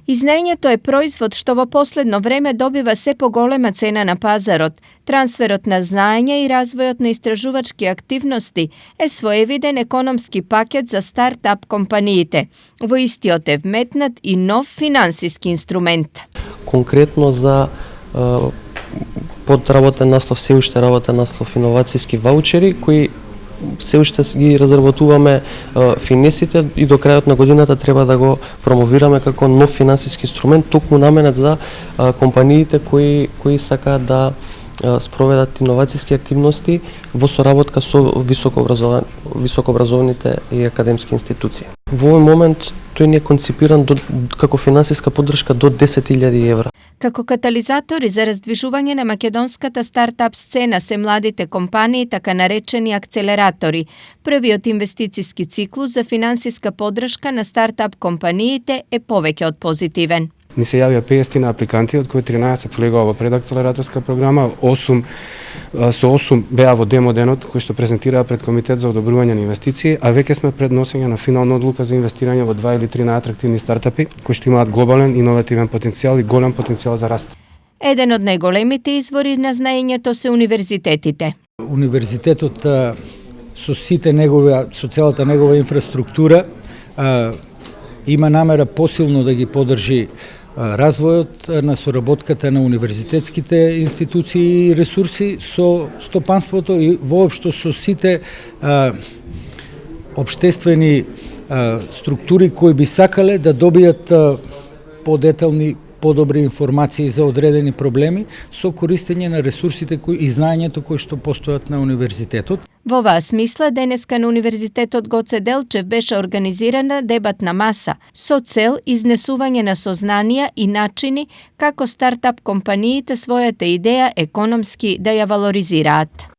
I знаењето е производ што во последно време добива се поголема цена на пазарот. Трансферот на знаење и развојот на истражувачки активности е своевиден економски пакет за стартап компаниите. Во истиот е вметнат и нов финансиски инструмент. Конкретно за подработен наслов, се уште работен наслов иновацијски ваучери, кои се уште ги разработуваме финесите и до крајот на годината треба да го промовираме како нов финансиски инструмент, токму наменет за компаниите кои сакаат да спроведат иновацијски активности во соработка со високообразовните и академски институции. Во овој момент тој не е концепиран како финансиска поддршка до 10.000 евра. Како катализатори за раздвижување на македонската стартап сцена се младите компании, така наречени акцелератори. Првиот инвестициски циклус за финансиска поддршка на стартап компаниите е повеќе од позитивен. Ни се јавија 50 апликанти, од кои 13 влегува во предакцелераторска програма, 8 беа во демо денот, кои што презентираа пред Комитет за одобрување на инвестиции, а веќе сме пред носење на финална одлука за инвестирање во 2 или 3 најатрактивни стартапи, кои што имаат глобален иновативен потенцијал и голем потенцијал за раст. Еден од најголемите извори на знаењето се универзитетите. Универзитетот со целата негова инфраструктура има намера посилно да ги поддржи развојот на соработката на универзитетските институции и ресурси со стопанството и воопшто со сите општествени структури кои би сакале да добијат подетални, подобри информации за одредени проблеми со користење на ресурсите и знаењето кои што постојат на универзитетот. Во оваа смисла, денеска на Универзитетот Гоце Делчев беше организирана дебатна маса со цел изнесување на сознанија и начини како стартап компаниите својата идеја економски да ја валоризираат.